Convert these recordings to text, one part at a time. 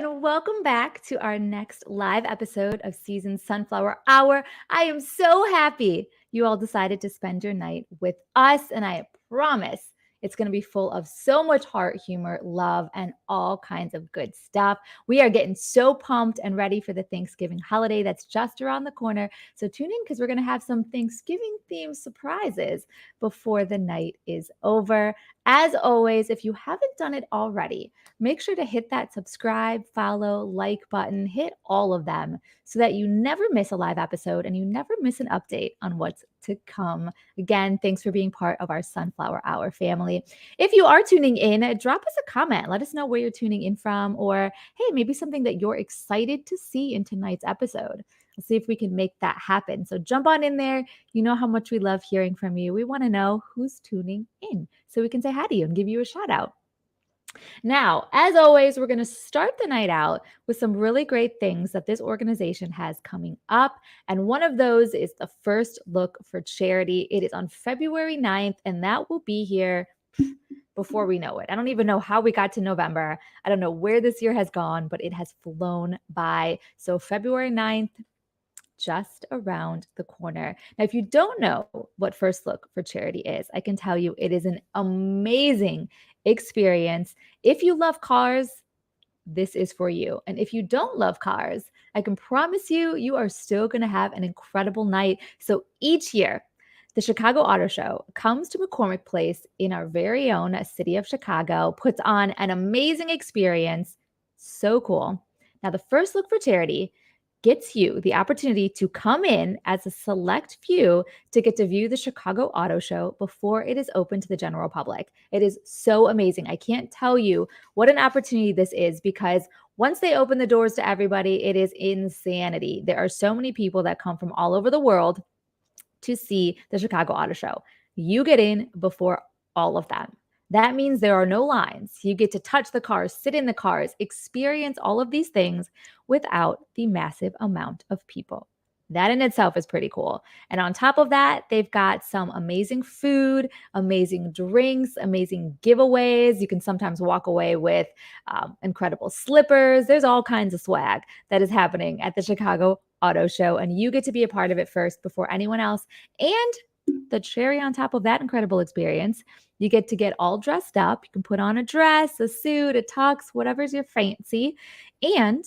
and welcome back to our next live episode of Season Sunflower Hour. I am so happy you all decided to spend your night with us, and I promise it's going to be full of so much heart, humor, love, and all kinds of good stuff. We are getting so pumped and ready for the Thanksgiving holiday that's just around the corner. So tune in because we're going to have some Thanksgiving-themed surprises before the night is over. As always, if you haven't done it already, make sure to hit that subscribe, follow, like button, hit all of them so that you never miss a live episode and you never miss an update on what's to come. Again, thanks for being part of our Sunflower Hour family. If you are tuning in, drop us a comment. Let us know where you're tuning in from, or hey, maybe something that you're excited to see in tonight's episode. Let's see if we can make that happen. So jump on in there. You know how much we love hearing from you. We want to know who's tuning in so we can say hi to you and give you a shout out. Now, as always, we're going to start the night out with some really great things that this organization has coming up. And one of those is the First Look for Charity. It is on February 9th, and that will be here before we know it. I don't even know how we got to November. I don't know where this year has gone, but it has flown by. So February 9th, just around the corner. Now, if you don't know what First Look for Charity is, I can tell you it is an amazing experience. If you love cars, this is for you. And if you don't love cars, I can promise you, you are still going to have an incredible night. So each year, the Chicago Auto Show comes to McCormick Place in our very own city of Chicago, puts on an amazing experience. So cool. Now, the First Look for Charity gets you the opportunity to come in as a select few to get to view the Chicago Auto Show before it is open to the general public. It is so amazing. I can't tell you what an opportunity this is, because once they open the doors to everybody, it is insanity. There are so many people that come from all over the world to see the Chicago Auto Show. You get in before all of them. That means there are no lines. You get to touch the cars, sit in the cars, experience all of these things without the massive amount of people. That in itself is pretty cool. And on top of that, they've got some amazing food, amazing drinks, amazing giveaways. You can sometimes walk away with incredible slippers. There's all kinds of swag that is happening at the Chicago Auto Show, and you get to be a part of it first before anyone else. And the cherry on top of that incredible experience, you get to get all dressed up. You can put on a dress, a suit, a tux, whatever's your fancy. And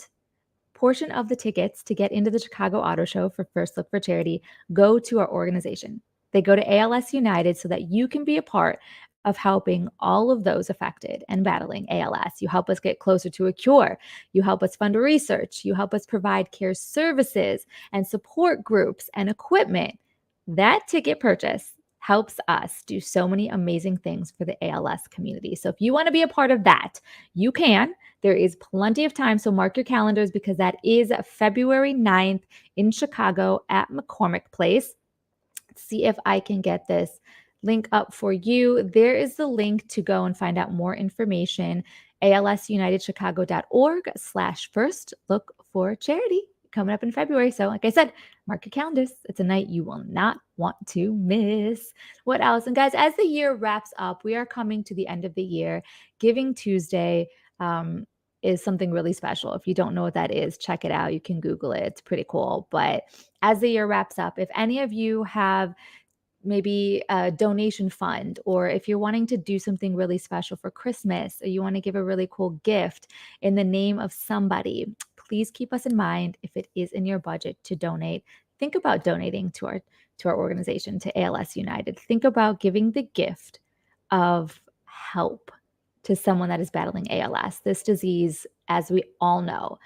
portion of the tickets to get into the Chicago Auto Show for First Look for Charity go to our organization. They go to ALS United so that you can be a part of helping all of those affected and battling ALS. You help us get closer to a cure. You help us fund research. You help us provide care services and support groups and equipment. That ticket purchase helps us do so many amazing things for the ALS community. So if you want to be a part of that, you can. There is plenty of time, so mark your calendars, because that is February 9th in Chicago at McCormick Place. Let's see if I can get this link up for you. There is the link to go and find out more information, alsunitedchicago.org/first look for charity, coming up in February. So like I said, mark your calendars. It's a night you will not want to miss. What else? And guys, as the year wraps up, we are coming to the end of the year. Giving Tuesday is something really special. If you don't know what that is, check it out. You can Google it. It's pretty cool. But as the year wraps up, if any of you have maybe a donation fund, or if you're wanting to do something really special for Christmas, or you want to give a really cool gift in the name of somebody, please keep us in mind. If it is in your budget to donate, think about donating to our organization, to ALS United. Think about giving the gift of help to someone that is battling ALS. This disease, as we all know,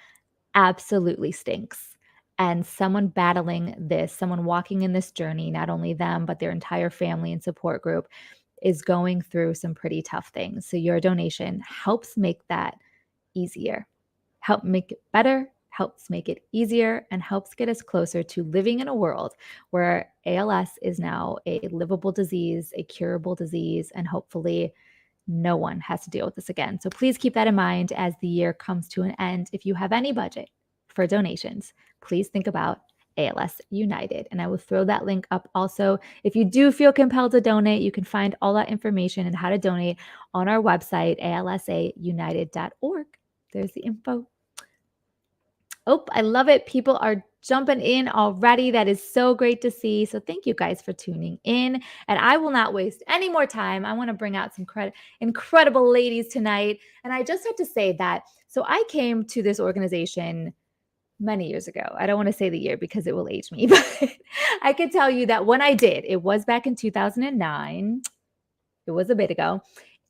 absolutely stinks. And someone battling this, someone walking in this journey, not only them, but their entire family and support group, is going through some pretty tough things. So your donation helps make that easier, help make it better, helps make it easier, and helps get us closer to living in a world where ALS is now a livable disease, a curable disease, and hopefully no one has to deal with this again. So please keep that in mind as the year comes to an end. If you have any budget for donations, please think about ALS United. And I will throw that link up also. If you do feel compelled to donate, you can find all that information and how to donate on our website, alsaunited.org. There's the info. Oh, I love it. People are jumping in already. That is so great to see. So thank you guys for tuning in. And I will not waste any more time. I want to bring out some incredible ladies tonight. And I just have to say that, so I came to this organization many years ago. I don't want to say the year because it will age me, but I can tell you that when I did, it was back in 2009. It was a bit ago.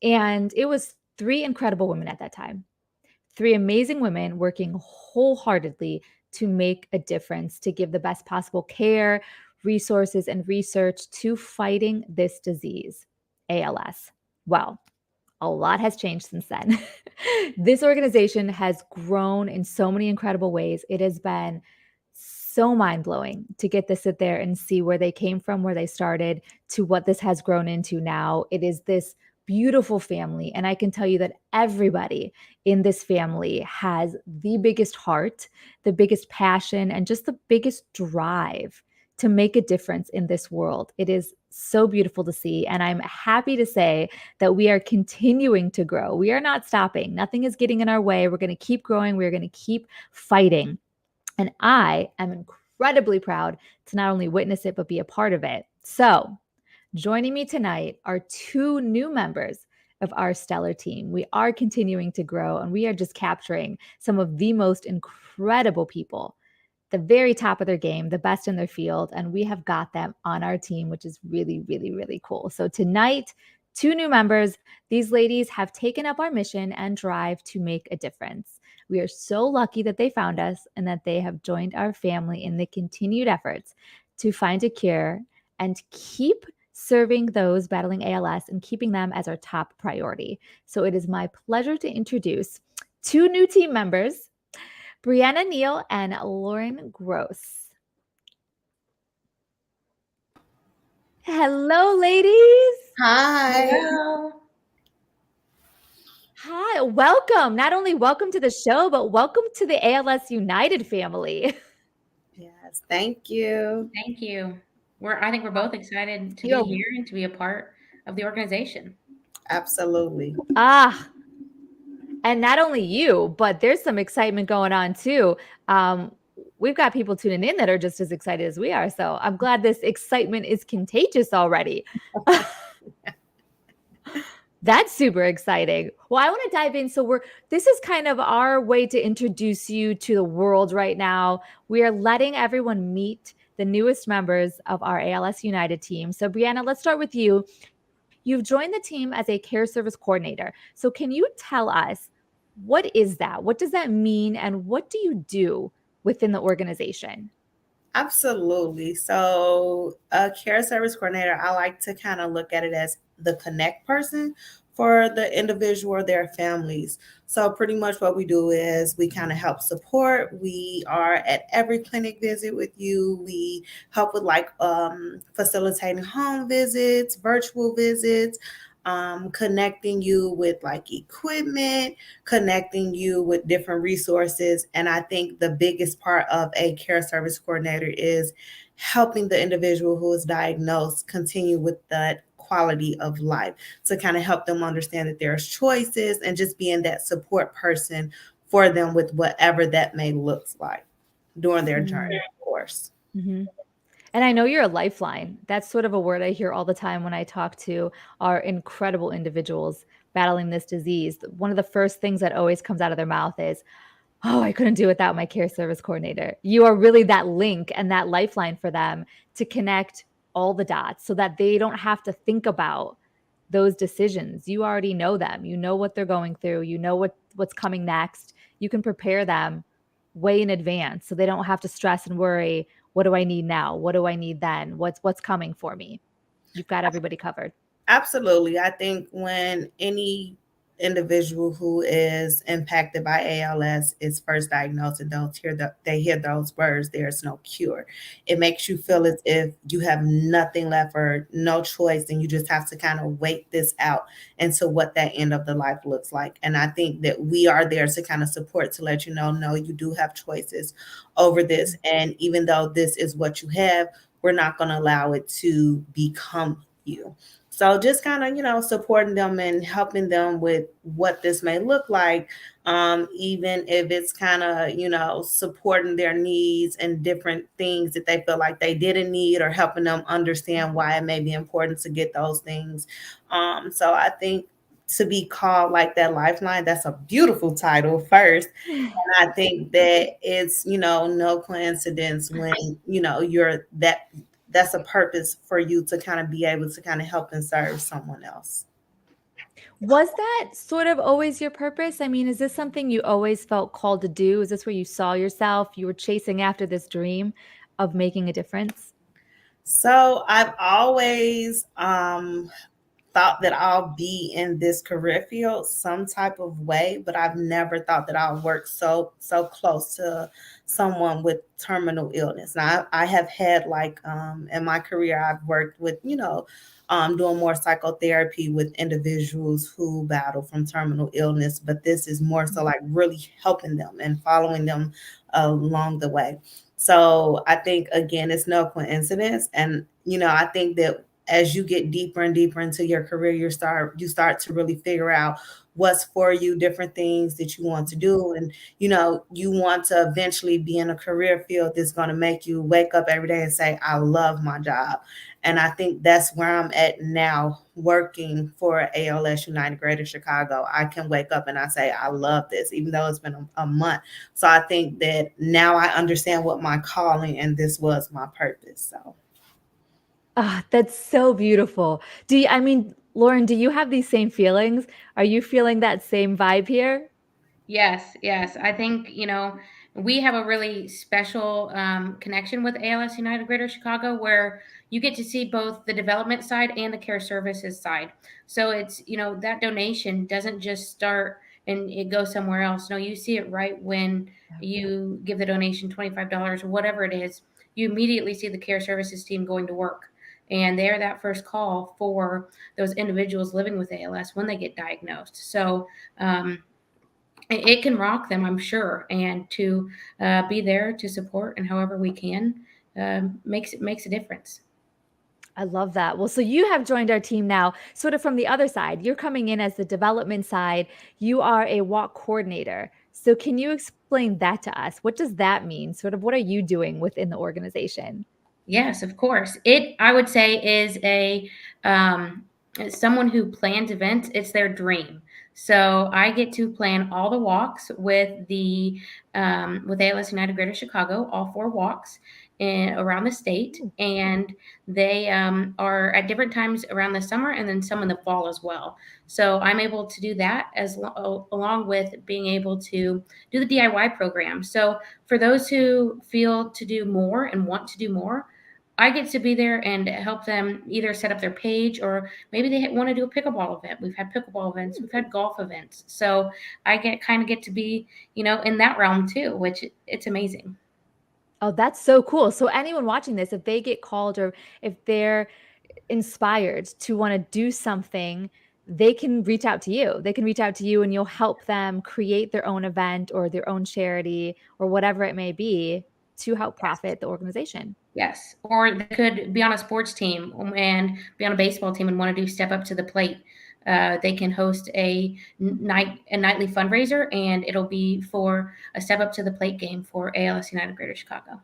And it was three incredible women at that time. Three amazing women working wholeheartedly to make a difference, to give the best possible care, resources, and research to fighting this disease, ALS. Well, a lot has changed since then. This organization has grown in so many incredible ways. It has been so mind blowing to get to sit there and see where they came from, where they started, to what this has grown into now. It is this beautiful family. And I can tell you that everybody in this family has the biggest heart, the biggest passion, and just the biggest drive to make a difference in this world. It is so beautiful to see. And I'm happy to say that we are continuing to grow. We are not stopping. Nothing is getting in our way. We're going to keep growing. We're going to keep fighting. And I am incredibly proud to not only witness it, but be a part of it. So, joining me tonight are two new members of our stellar team. We are continuing to grow, and we are just capturing some of the most incredible people, the very top of their game, the best in their field, and we have got them on our team, which is really, really, really cool. So tonight, two new members. These ladies have taken up our mission and drive to make a difference. We are so lucky that they found us and that they have joined our family in the continued efforts to find a cure and keep serving those battling ALS and keeping them as our top priority. So it is my pleasure to introduce two new team members, Brianna Neal and Lauren Gross. Hello, ladies. Hi. Hello. Hi, welcome. Not only welcome to the show, but welcome to the ALS United family. Yes, thank you. Thank you. I think we're both excited to You're- be here and to be a part of the organization. Absolutely. And not only you, but there's some excitement going on too. We've got people tuning in that are just as excited as we are. So I'm glad this excitement is contagious already. That's super exciting. Well, I want to dive in. So this is kind of our way to introduce you to the world right now. We are letting everyone meet the newest members of our ALS United team. So Brianna, let's start with you. You've joined the team as a care service coordinator. So can you tell us, what is that? What does that mean? And what do you do within the organization? Absolutely. So, a care service coordinator, I like to kind of look at it as the connect person for the individual or their families. So, pretty much what we do is we kind of help support. We are at every clinic visit with you. We help with facilitating home visits, virtual visits, connecting you with like equipment, connecting you with different resources. And I think the biggest part of a care service coordinator is helping the individual who is diagnosed continue with that quality of life, to kind of help them understand that there's choices and just being that support person for them with whatever that may look like during their journey, of course. Mm-hmm. And I know you're a lifeline. That's sort of a word I hear all the time when I talk to our incredible individuals battling this disease. One of the first things that always comes out of their mouth is, oh, I couldn't do it without my care service coordinator. You are really that link and that lifeline for them to connect all the dots so that they don't have to think about those decisions. You already know them. You know what they're going through. You know what's coming next. You can prepare them way in advance so they don't have to stress and worry, what do I need now? What do I need then? What's coming for me? You've got everybody covered. Absolutely. I think when any individual who is impacted by ALS is first diagnosed and they hear those words, there's no cure. It makes you feel as if you have nothing left or no choice, and you just have to kind of wait this out into what that end of the life looks like. And I think that we are there to kind of support, to let you know, no, you do have choices over this. And even though this is what you have, we're not going to allow it to become you. So just kind of, supporting them and helping them with what this may look like, even if it's kind of, supporting their needs and different things that they feel like they didn't need, or helping them understand why it may be important to get those things. So I think to be called like that lifeline, that's a beautiful title first. And I think that it's, no coincidence when, you're that's a purpose for you to kind of be able to kind of help and serve someone else. Was that sort of always your purpose? I mean, is this something you always felt called to do? Is this where you saw yourself? You were chasing after this dream of making a difference? So I've always thought that I'll be in this career field some type of way, but I've never thought that I'll work so close to someone with terminal illness. Now I have had like in my career I've worked with, doing more psychotherapy with individuals who battle from terminal illness, but this is more so like really helping them and following them along the way. So I think again it's no coincidence, and I think that as you get deeper and deeper into your career, you start to really figure out what's for you, different things that you want to do, and you want to eventually be in a career field that's going to make you wake up every day and say, "I love my job." And I think that's where I'm at now, working for ALS United Greater Chicago. I can wake up and I say, "I love this," even though it's been a month. So I think that now I understand what my calling and this was my purpose. So. Ah, that's so beautiful. I mean, Lauren, do you have these same feelings? Are you feeling that same vibe here? Yes, yes. I think, we have a really special connection with ALS United Greater Chicago, where you get to see both the development side and the care services side. So it's, that donation doesn't just start and it goes somewhere else. No, you see it right when you give the donation $25 or whatever it is. You immediately see the care services team going to work. And they're that first call for those individuals living with ALS when they get diagnosed. So, it can rock them, I'm sure, and to be there to support and however we can makes a difference. I love that. Well, so you have joined our team now, sort of from the other side. You're coming in as the development side. You are a walk coordinator. So can you explain that to us? What does that mean? Sort of what are you doing within the organization? Yes, of course. I would say, is a someone who plans events. It's their dream. So I get to plan all the walks with ALS United Greater Chicago, all 4 walks around the state, and they are at different times around the summer, and then some in the fall as well. So I'm able to do that along with being able to do the DIY program. So for those who feel to do more and want to do more, I get to be there and help them either set up their page, or maybe they want to do a pickleball event. We've had pickleball events, we've had golf events. So I get to be, in that realm too, which it's amazing. Oh, that's so cool. So anyone watching this, if they get called or if they're inspired to want to do something, they can reach out to you. They can reach out to you and you'll help them create their own event or their own charity or whatever it may be to help profit the organization. Yes. Or they could be on a sports team and be on a baseball team and want to do step up to the plate. They can host a nightly fundraiser, and it'll be for a step up to the plate game for ALS United Greater Chicago.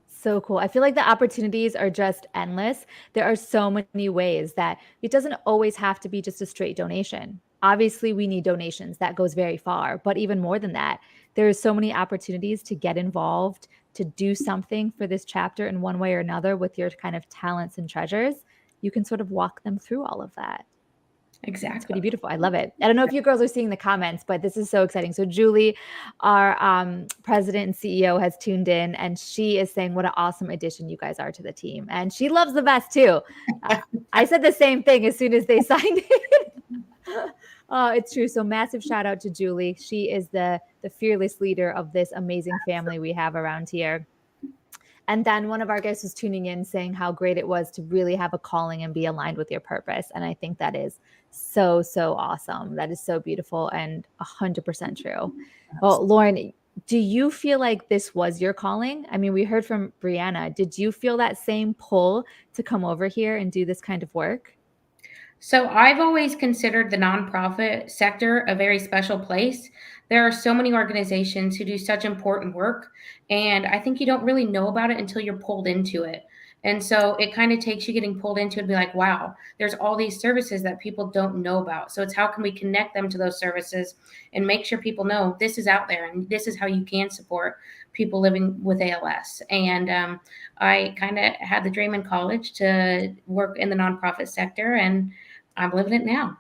So cool. I feel like the opportunities are just endless. There are so many ways that it doesn't always have to be just a straight donation. Obviously, we need donations. That goes very far. But even more than that, there are so many opportunities to get involved, to do something for this chapter in one way or another with your kind of talents and treasures. You can sort of walk them through all of that. It's Exactly. pretty beautiful. I love it. I don't know if you girls are seeing the comments, but this is so exciting. So Julie, our president and CEO, has tuned in, and she is saying what an awesome addition you guys are to the team. And she loves the vest too. I said the same thing as soon as they signed it. It's true. So massive shout out to Julie. She is the fearless leader of this amazing family we have around here. And then one of our guests was tuning in saying how great it was to really have a calling and be aligned with your purpose. And I think that is so, so awesome. That is so beautiful and 100% true. Well, Lauren, do you feel like this was your calling? I mean, we heard from Brianna. Did you feel that same pull to come over here and do this kind of work? So I've always considered the nonprofit sector a very special place. There are so many organizations who do such important work, and I think you don't really know about it until you're pulled into it. And so it kind of takes you getting pulled into it and be like, wow, there's all these services that people don't know about. So it's how can we connect them to those services and make sure people know this is out there and this is how you can support people living with ALS. And I kind of had the dream in college to work in the nonprofit sector, and I'm living it now.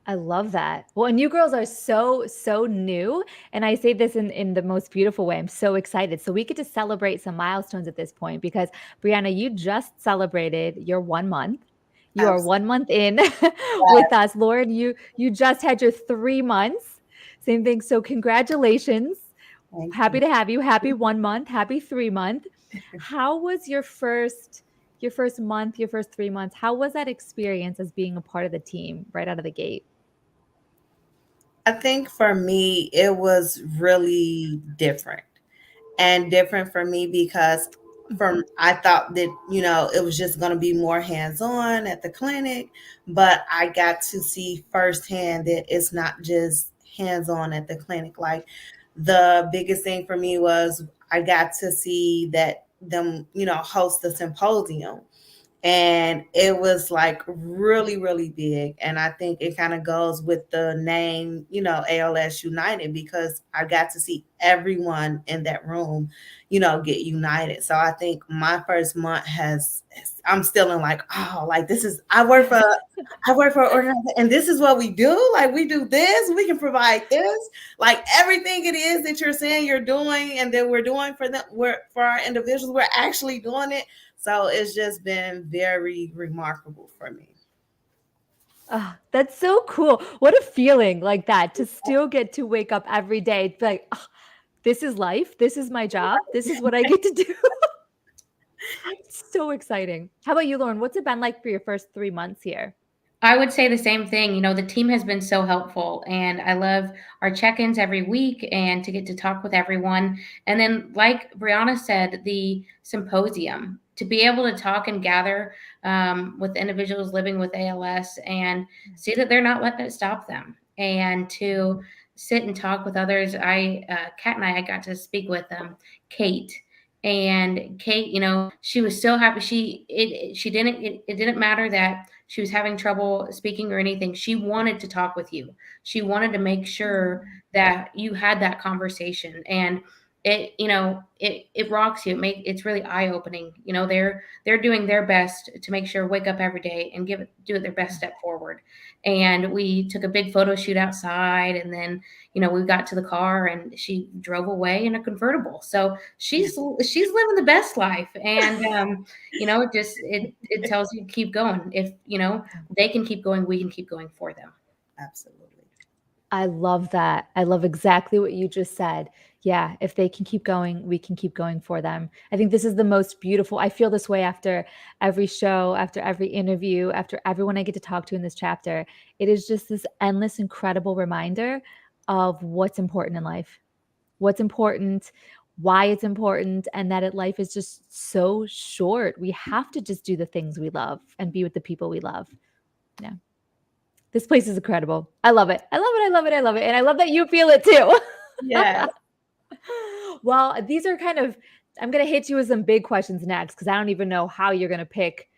I love that. Well, and you girls are so new. And I say this in the most beautiful way. I'm so excited. So we get to celebrate some milestones at this point because Brianna, you just celebrated your 1 month. You are Absolutely. 1 month in with us. Lauren, you just had your 3 months. Same thing. So congratulations. Thank Happy you. to have you. Happy 1 month. Happy 3 month. How was your first month, your first 3 months? How was that experience as being a part of the team right out of the gate? I think for me, it was really different. And different for me because from I thought that, it was just going to be more hands-on at the clinic, but I got to see firsthand that it's not just hands-on at the clinic. Like the biggest thing for me was I got to see that them, host the symposium, and it was like really really big. And I think it kind of goes with the name, ALS United, because I got to see everyone in that room, get united. So I think my first month I'm still in like, oh, like this is I work for an organization, and this is what we do. Like we do this, we can provide this, like everything it is that you're saying you're doing and that we're doing for them, we're for our individuals, we're actually doing it. So it's just been very remarkable for me. Oh, that's so cool. What a feeling like that to still get to wake up every day. Be like, "Ah, this is life. This is my job. This is what I get to do." It's so exciting. How about you, Lauren? What's it been like for your first 3 months here? I would say the same thing. The team has been so helpful, and I love our check ins every week and to get to talk with everyone. And then, like Brianna said, the symposium to be able to talk and gather with individuals living with ALS and see that they're not letting it stop them, and to sit and talk with others. Kat and I got to speak with Kate. And Kate, she was so happy. It didn't matter that she was having trouble speaking or anything. She wanted to talk with you. She wanted to make sure that you had that conversation. And it rocks you. It's really eye opening. They're doing their best to make sure wake up every day and do it their best step forward. And we took a big photo shoot outside, and then we got to the car and she drove away in a convertible. So she's living the best life. And it tells you to keep going. If they can keep going, we can keep going for them. Absolutely. I love that. I love exactly what you just said. Yeah, if they can keep going, we can keep going for them. I think this is the most beautiful. I feel this way after every show, after every interview, after everyone I get to talk to in this chapter. It is just this endless, incredible reminder of what's important in life, what's important, why it's important, and that life is just so short. We have to just do the things we love and be with the people we love. Yeah. This place is incredible. I love it. I love it. I love it. I love it. And I love that you feel it too. Yeah. Well, these are I'm going to hit you with some big questions next because I don't even know how you're going to pick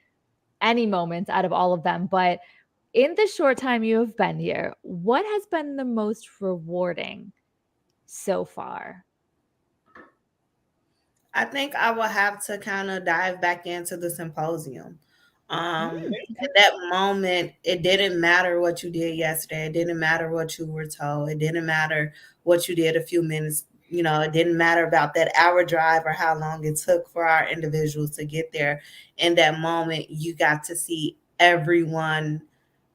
any moments out of all of them. But in the short time you have been here, what has been the most rewarding so far? I think I will have to kind of dive back into the symposium. In that moment, it didn't matter what you did yesterday. It didn't matter what you were told. It didn't matter what you did a few minutes. It didn't matter about that hour drive or how long it took for our individuals to get there. In that moment, you got to see everyone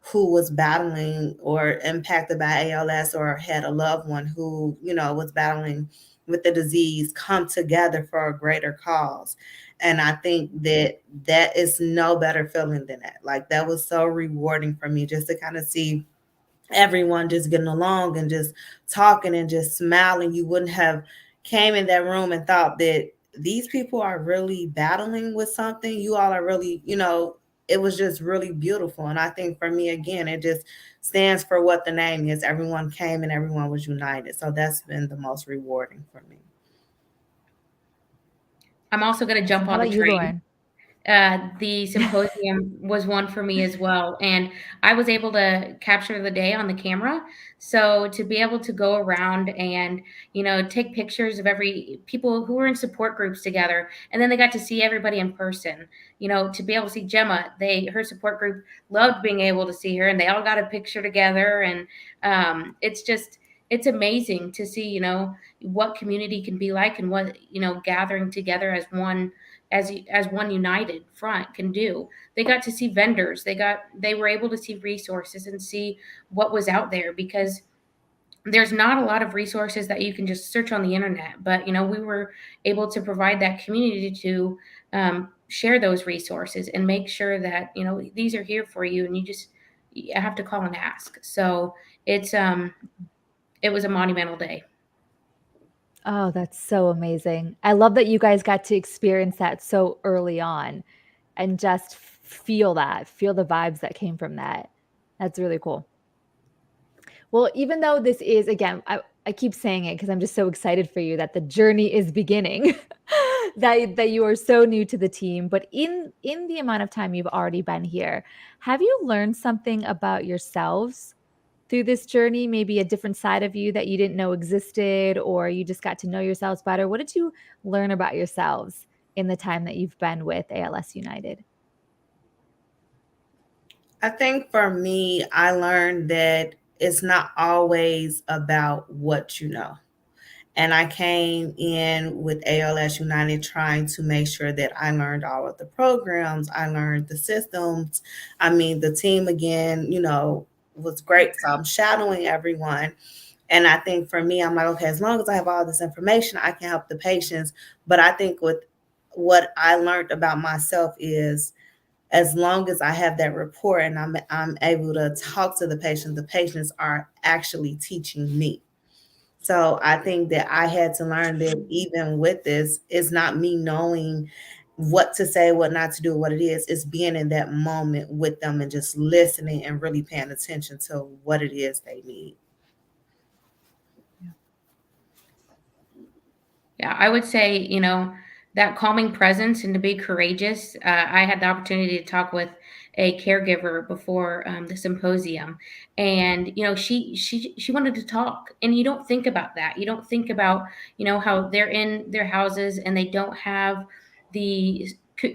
who was battling or impacted by ALS or had a loved one who, was battling with the disease come together for a greater cause. And I think that is no better feeling than that. Like that was so rewarding for me just to kind of see everyone just getting along and just talking and just smiling. You wouldn't have came in that room and thought that these people are really battling with something. You all are really, it was just really beautiful. And I think for me, again, it just stands for what the name is. Everyone came and everyone was united. So that's been the most rewarding for me. I'm also going to jump How on the about you, train. Lauren? The symposium was one for me as well, and I was able to capture the day on the camera. So to be able to go around and take pictures of every people who were in support groups together, and then they got to see everybody in person. To be able to see Gemma, her support group loved being able to see her, and they all got a picture together, and it's amazing to see what community can be like, and what gathering together as one united front can do. They got to see vendors. They were able to see resources and see what was out there, because there's not a lot of resources that you can just search on the internet. But we were able to provide that community to share those resources and make sure that these are here for you, and you have to call and ask. So it was a monumental day. Oh, that's so amazing. I love that you guys got to experience that so early on and just feel the vibes that came from that. That's really cool. Well, even though this is, again, I keep saying it because I'm just so excited for you that the journey is beginning, that you are so new to the team. But in the amount of time you've already been here, have you learned something about yourselves through this journey? Maybe a different side of you that you didn't know existed, or you just got to know yourselves better? What did you learn about yourselves in the time that you've been with ALS United? I think for me, I learned that it's not always about what you know. And I came in with ALS United trying to make sure that I learned all of the programs, I learned the systems. I mean, the team again, was great. So I'm shadowing everyone. And I think for me, I'm like, okay, as long as I have all this information, I can help the patients. But I think with what I learned about myself is, as long as I have that rapport and I'm able to talk to the patients are actually teaching me. So I think that I had to learn that even with this, it's not me knowing what to say, what not to do, what it is. It's being in that moment with them and just listening and really paying attention to what it is they need. Yeah, I would say, that calming presence and to be courageous. I had the opportunity to talk with a caregiver before the symposium, and she wanted to talk, and you don't think about that. You don't think about how they're in their houses and they don't have the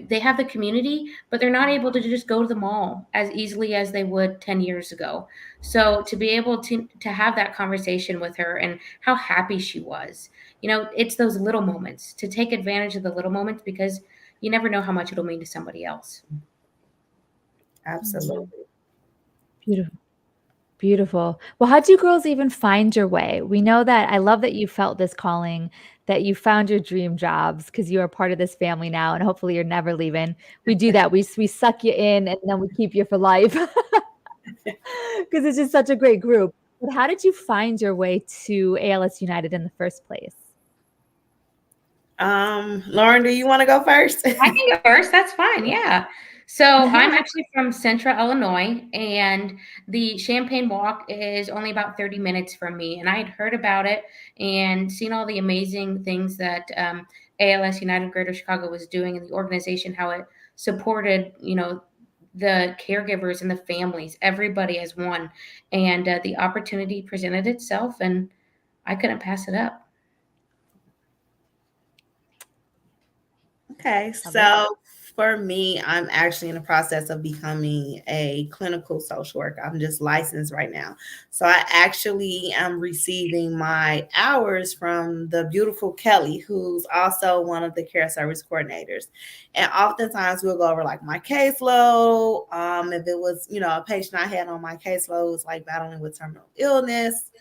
they have the community, but they're not able to just go to the mall as easily as they would 10 years ago. So to be able to have that conversation with her, and how happy she was, it's those little moments, to take advantage of the little moments, because you never know how much it'll mean to somebody else. Absolutely. Beautiful. Beautiful. Well, how'd you girls even find your way? We know that I love that you felt this calling, that you found your dream jobs because you are part of this family now, and hopefully you're never leaving. We do that. We suck you in and then we keep you for life because it's just such a great group. But how did you find your way to ALS United in the first place? Lauren, do you want to go first? I can go first. That's fine. Yeah. So I'm actually from Central Illinois, and the Champaign Walk is only about 30 minutes from me. And I had heard about it and seen all the amazing things that ALS United Greater Chicago was doing in the organization, how it supported, the caregivers and the families, everybody as one. And the opportunity presented itself, and I couldn't pass it up. Okay, so for me, I'm actually in the process of becoming a clinical social worker. I'm just licensed right now. So I actually am receiving my hours from the beautiful Kelly, who's also one of the care service coordinators. And oftentimes we'll go over like my caseload. If it was, a patient I had on my caseload was like battling with terminal illness.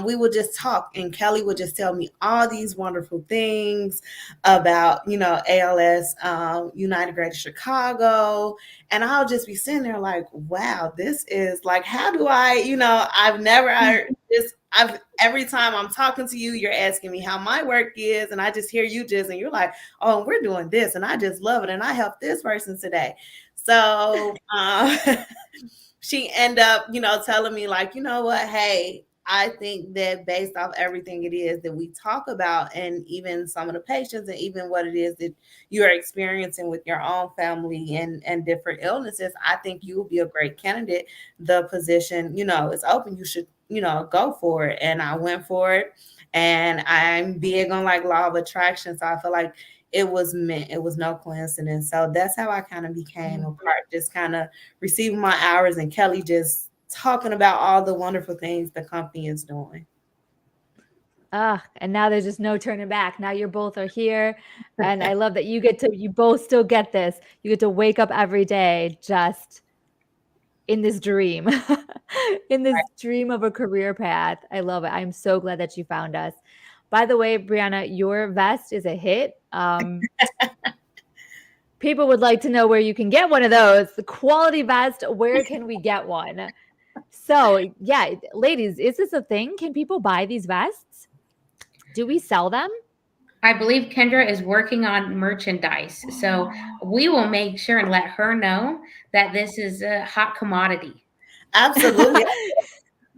We would just talk, and Kelly would just tell me all these wonderful things about, ALS United Greater Chicago. And I'll just be sitting there like, wow, this is like, how do every time I'm talking to you, you're asking me how my work is. And I just hear you and you're like, oh, we're doing this. And I just love it. And I helped this person today. So she end up, telling me like, you know what, hey, I think that based off everything it is that we talk about, and even some of the patients, and even what it is that you're experiencing with your own family and different illnesses, I think you will be a great candidate. The position, is open. You should, go for it. And I went for it. And I'm big on like law of attraction. So I feel like it was meant. It was no coincidence. So that's how I kind of became a part, just kind of receiving my hours, and Kelly just talking about all the wonderful things the company is doing. And now there's just no turning back. Now you're both are here. And I love that you both still get this. You get to wake up every day just in this dream, in this dream of a career path. I love it. I'm so glad that you found us. By the way, Brianna, your vest is a hit. People would like to know where you can get one of those. The quality vest, where can we get one? So, yeah, ladies, is this a thing? Can people buy these vests? Do we sell them? I believe Kendra is working on merchandise. So we will make sure and let her know that this is a hot commodity. Absolutely.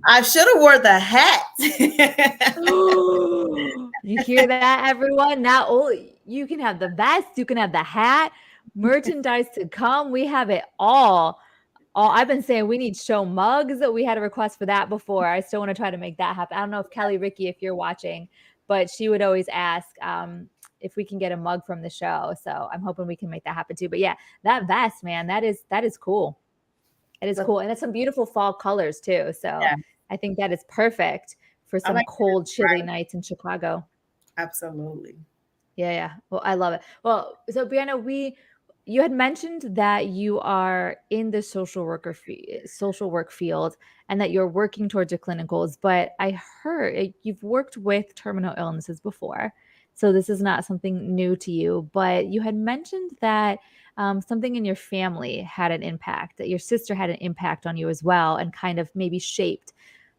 I should have wore the hat. You hear that, everyone? Now, you can have the vest, you can have the hat, merchandise to come. We have it all. I've been saying we need show mugs. We had a request for that before. I still want to try to make that happen. I don't know if Kelly, Ricky, if you're watching, but she would always ask if we can get a mug from the show. So I'm hoping we can make that happen too. But yeah, that vest, man, that is cool. It is cool, and it's some beautiful fall colors too. So Yeah. I think that is perfect for I some like cold, chilly that. nights in Chicago. Absolutely. Yeah. Well, I love it. Well, so Brianna, you had mentioned that you are in the social work field, and that you're working towards your clinicals. But I heard you've worked with terminal illnesses before, so this is not something new to you. But you had mentioned that something in your family had an impact, that your sister had an impact on you as well, and kind of maybe shaped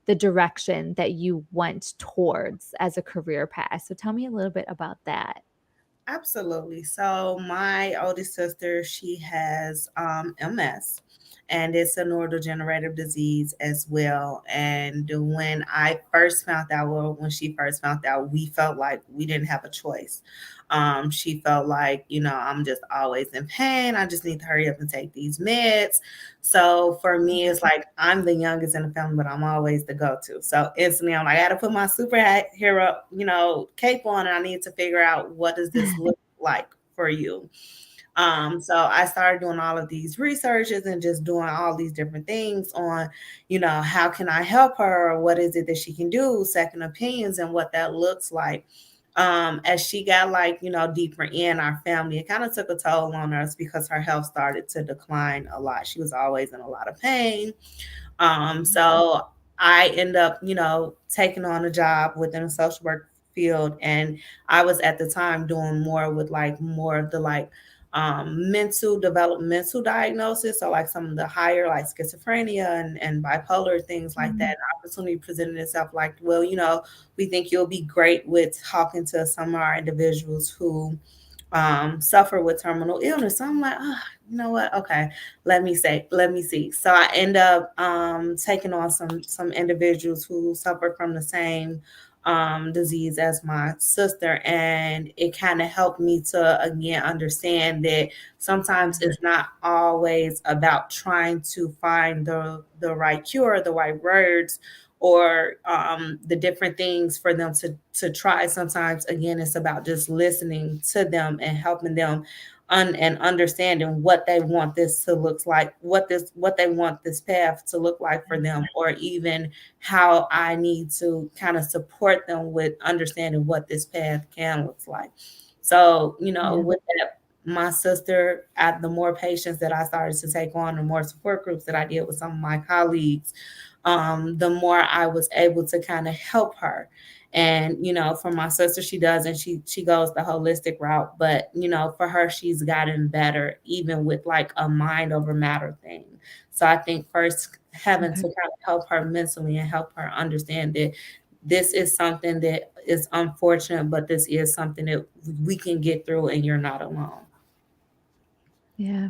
the direction that you went towards as a career path. So tell me a little bit about that. Absolutely. So my oldest sister, she has MS, and it's a neurodegenerative disease as well. And when I first found out, well, when she first found out, we felt like we didn't have a choice. She felt like, I'm just always in pain. I just need to hurry up and take these meds. So for me, it's like I'm the youngest in the family, but I'm always the go-to. So instantly, I'm like, I got to put my superhero, cape on, and I need to figure out what does this look like for you. So I started doing all of these researches and just doing all these different things on, how can I help her? What is it that she can do? Second opinions and what that looks like. As she got like, deeper in our family, it kind of took a toll on us because her health started to decline a lot. She was always in a lot of pain. So I end up, taking on a job within a social work field. And I was at the time doing more with like more of the like mental developmental diagnosis. So like some of the higher like schizophrenia and bipolar things like that. An opportunity presented itself like, well, we think you'll be great with talking to some of our individuals who suffer with terminal illness. So I'm like, oh, you know what? Okay, let me see. So I end up taking on some individuals who suffer from the same disease as my sister, and it kind of helped me to again understand that sometimes it's not always about trying to find the right cure, the right words, or the different things for them to try. Sometimes again it's about just listening to them and helping them and understanding what they want this to look like, what they want this path to look like for them, or even how I need to kind of support them with understanding what this path can look like. So Yeah. with that, my sister, at the more patients that I started to take on, the more support groups that I did with some of my colleagues, the more I was able to kind of help her. And for my sister, she does, and she goes the holistic route. But for her, she's gotten better, even with like a mind over matter thing. So I think first having to Okay. kind of help her mentally and help her understand that this is something that is unfortunate, but this is something that we can get through, and you're not alone. Yeah.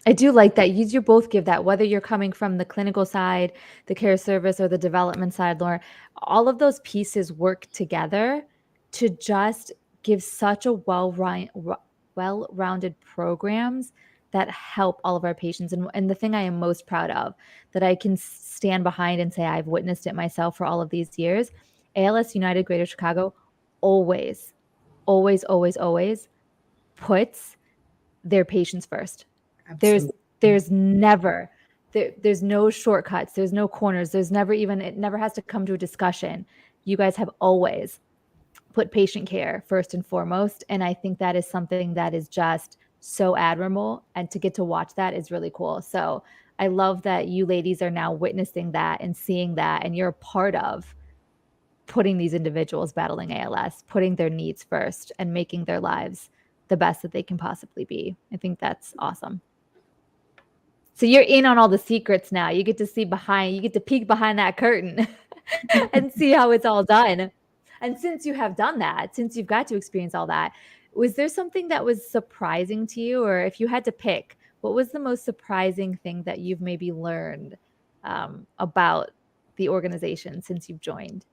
I do like that. You both give that, whether you're coming from the clinical side, the care service, or the development side, Laura, all of those pieces work together to just give such a well-rounded programs that help all of our patients. And the thing I am most proud of that I can stand behind and say I've witnessed it myself for all of these years, ALS United Greater Chicago always, always, always, always puts their patients first. There's Absolutely. there's never there's no shortcuts, there's no corners, there's never even it never has to come to a discussion. You guys have always put patient care first and foremost, and I think that is something that is just so admirable, and to get to watch that is really cool. So I love that you ladies are now witnessing that and seeing that, and you're a part of putting these individuals battling ALS, putting their needs first and making their lives the best that they can possibly be. I think that's awesome. So you're in on all the secrets now. You get to see behind, you get to peek behind that curtain and see how it's all done. And since you have done that, since you've got to experience all that, was there something that was surprising to you? Or if you had to pick, what was the most surprising thing that you've maybe learned about the organization since you've joined?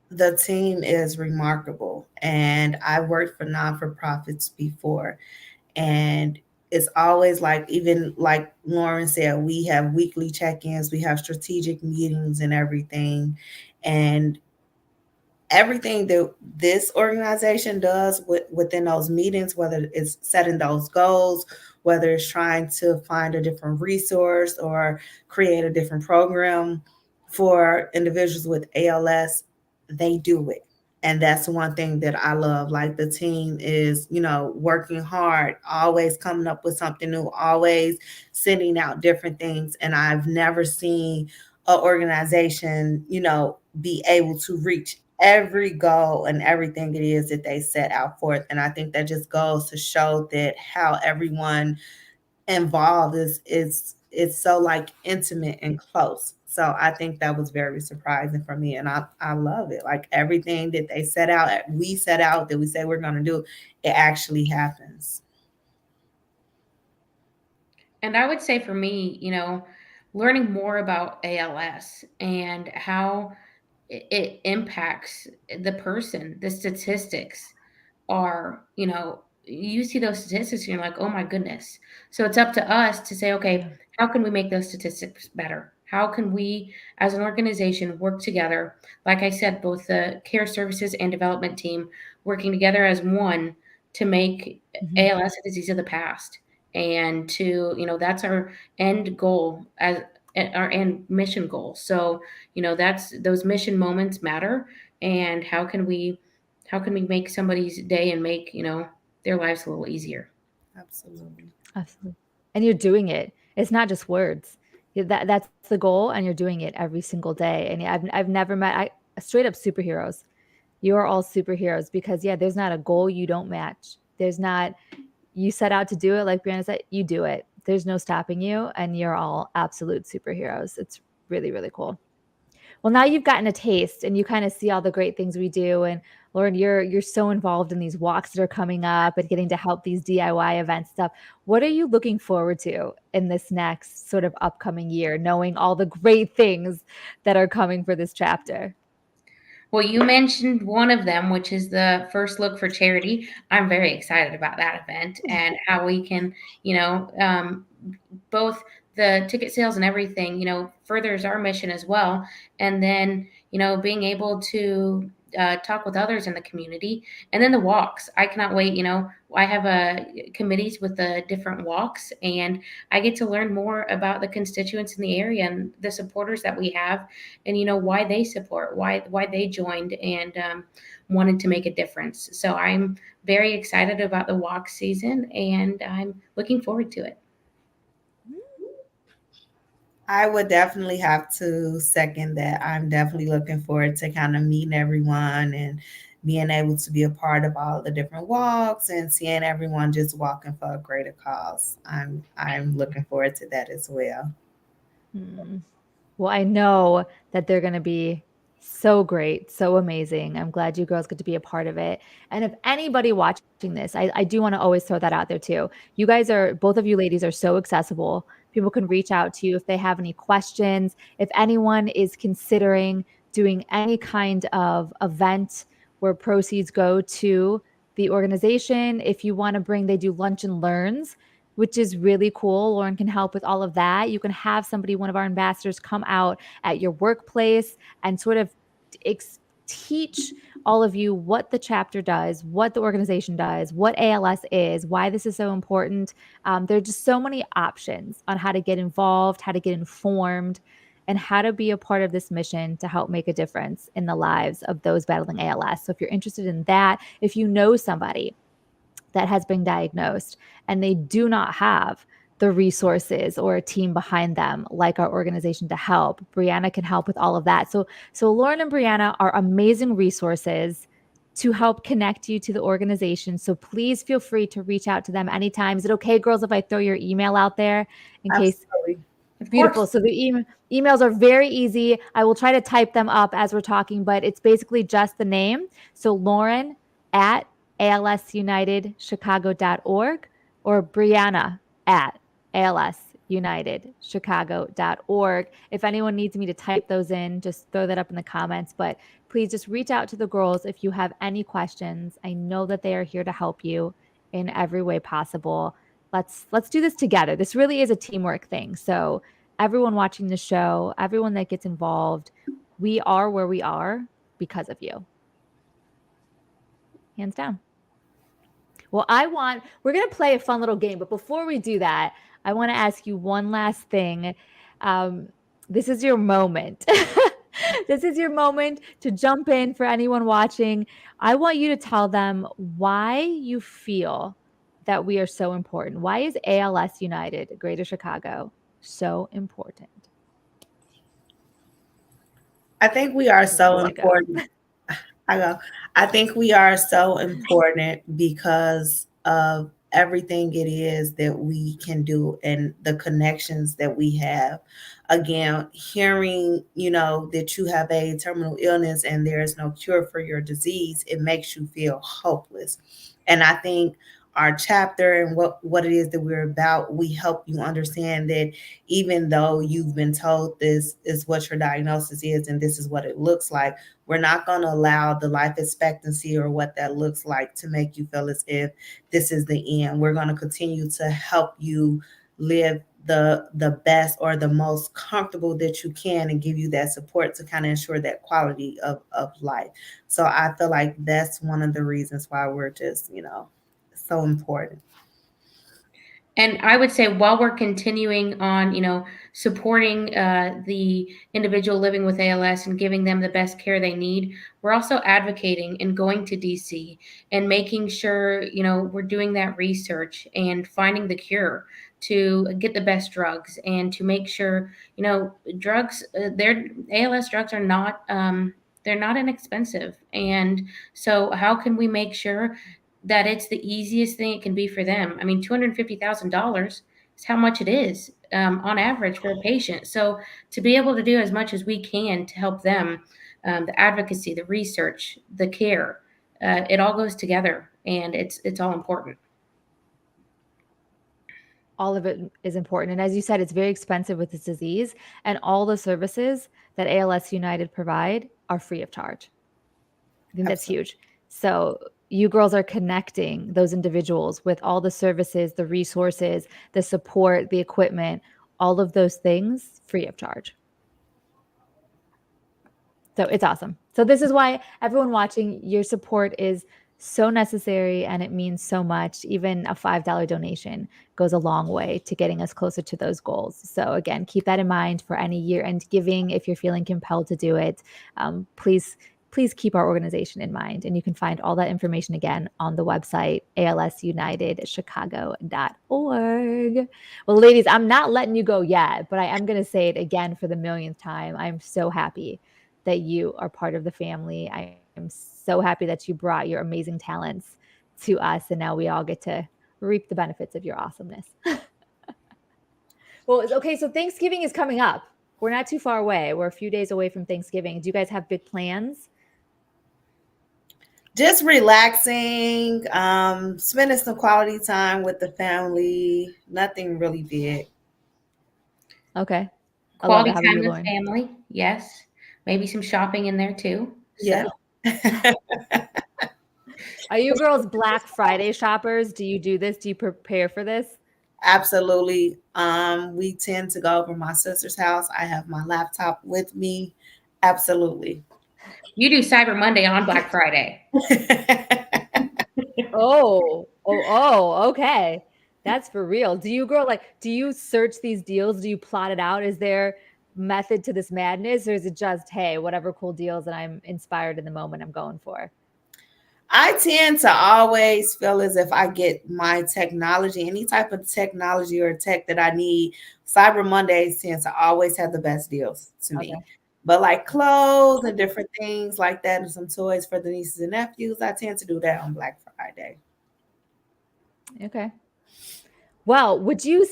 The team is remarkable, and I worked for non-for-profits before, and it's always like, even like Lauren said, we have weekly check-ins, we have strategic meetings and everything. And everything that this organization does within those meetings, whether it's setting those goals, whether it's trying to find a different resource or create a different program for individuals with ALS, they do it. And that's one thing that I love. Like, the team is, working hard, always coming up with something new, always sending out different things. And I've never seen an organization, be able to reach every goal and everything it is that they set out for. And I think that just goes to show that how everyone involved is so like intimate and close. So I think that was very surprising for me, and I love it. Like, everything that they set out, we set out, that we say we're going to do, it actually happens. And I would say for me, learning more about ALS and how it impacts the person, the statistics are, you see those statistics and you're like, oh my goodness. So it's up to us to say, okay, how can we make those statistics better? How can we, as an organization, work together? Like I said, both the care services and development team working together as one to make Mhm. ALS a disease of the past. And to, that's our end goal, as our end mission goal. So, that's, those mission moments matter. And how can we make somebody's day and make, their lives a little easier? Absolutely. Absolutely. And you're doing it. It's not just words. That's the goal, and you're doing it every single day. And yeah, I've never met straight up superheroes. You are all superheroes because there's not a goal you don't match. There's not you set out to do it, like Brianna said, you do it. There's no stopping you, and you're all absolute superheroes. It's really, really cool. Well, now you've gotten a taste and you kind of see all the great things we do. And Lauren, you're so involved in these walks that are coming up and getting to help these DIY event stuff. What are you looking forward to in this next sort of upcoming year, knowing all the great things that are coming for this chapter? Well, you mentioned one of them, which is the First Look for Charity. I'm very excited about that event and how we can, both the ticket sales and everything, furthers our mission as well. And then, being able to talk with others in the community, and then the walks. I cannot wait. I have committees with the different walks, and I get to learn more about the constituents in the area and the supporters that we have, and why they support, why they joined and wanted to make a difference. So I'm very excited about the walk season, and I'm looking forward to it. I would definitely have to second that. I'm definitely looking forward to kind of meeting everyone and being able to be a part of all the different walks and seeing everyone just walking for a greater cause. I'm looking forward to that as well. Hmm. Well, I know that they're going to be So great. So amazing. I'm glad you girls get to be a part of it. And if anybody watching this, I do want to always throw that out there too. You guys are, both of you ladies are so accessible. People can reach out to you if they have any questions. If anyone is considering doing any kind of event where proceeds go to the organization, if you want to bring, they do lunch and learns, which is really cool. Lauren can help with all of that. You can have somebody, one of our ambassadors, come out at your workplace and sort of teach all of you what the chapter does, what the organization does, what ALS is, why this is so important. There are just so many options on how to get involved, how to get informed, and how to be a part of this mission to help make a difference in the lives of those battling ALS. So if you're interested in that, if you know somebody that has been diagnosed and they do not have the resources or a team behind them like our organization to help, Brianna can help with all of that. So Lauren and Brianna are amazing resources to help connect you to the organization. So please feel free to reach out to them anytime. Is it okay, girls, if I throw your email out there in case? Absolutely. Beautiful. So the emails are very easy. I will try to type them up as we're talking, but it's basically just the name. So Lauren at alsunitedchicago.org or Brianna at alsunitedchicago.org. If anyone needs me to type those in, just throw that up in the comments. But please just reach out to the girls if you have any questions. I know that they are here to help you in every way possible. Let's do this together. This really is a teamwork thing. So everyone watching the show, everyone that gets involved, we are where we are because of you. Hands down. Well, we're going to play a fun little game, but before we do that, I want to ask you one last thing. This is your moment. This is your moment to jump in for anyone watching. I want you to tell them why you feel that we are so important. Why is ALS United Greater Chicago so important? I think we are so important. I think we are so important because of everything it is that we can do and the connections that we have. Again, hearing, that you have a terminal illness and there is no cure for your disease, it makes you feel hopeless. And I think our chapter and what it is that we're about, we help you understand that even though you've been told this is what your diagnosis is and this is what it looks like, we're not going to allow the life expectancy or what that looks like to make you feel as if this is the end. We're going to continue to help you live the best or the most comfortable that you can and give you that support to kind of ensure that quality of life. So I feel like that's one of the reasons why we're just, so important. And I would say while we're continuing on, supporting the individual living with ALS and giving them the best care they need, we're also advocating and going to DC and making sure, we're doing that research and finding the cure to get the best drugs and to make sure, drugs, their ALS drugs are not, they're not inexpensive. And so how can we make sure that it's the easiest thing it can be for them? I mean, $250,000 is how much it is on average for a patient. So to be able to do as much as we can to help them, the advocacy, the research, the care, it all goes together, and it's all important. All of it is important. And as you said, it's very expensive with this disease, and all the services that ALS United provide are free of charge. I think that's huge. So you girls are connecting those individuals with all the services, the resources, the support, the equipment, all of those things free of charge. So it's awesome. So this is why everyone watching, your support is so necessary and it means so much. Even a $5 donation goes a long way to getting us closer to those goals. So again, keep that in mind for any year-end giving. If you're feeling compelled to do it, please keep our organization in mind. And you can find all that information again on the website, alsunitedchicago.org. Well, ladies, I'm not letting you go yet, but I am going to say it again for the millionth time. I'm so happy that you are part of the family. I am so happy that you brought your amazing talents to us. And now we all get to reap the benefits of your awesomeness. Well, okay, so Thanksgiving is coming up. we're not too far away. We're a few days away from Thanksgiving. Do you guys have big plans? Just relaxing, spending some quality time with the family. Nothing really big. Okay. I love Quality it. How about time you, with Lauren? family, yes. Maybe some shopping in there too. Yeah. So Are you girls Black Friday shoppers? Do you do this? Do you prepare for this? Absolutely. We tend to go over my sister's house. I have my laptop with me. Absolutely. you do Cyber Monday on Black Friday. Okay. That's for real. Do you do you search these deals? Do you plot it out? Is there method to this madness, or is it just, hey, whatever cool deals that I'm inspired in the moment, I'm going for? I tend to always feel as if I get my technology, any type of technology or tech that I need, Cyber Mondays tends to always have the best deals to me. Okay. But like clothes and different things like that, and some toys for the nieces and nephews, I tend to do that on Black Friday. Okay. Well, would you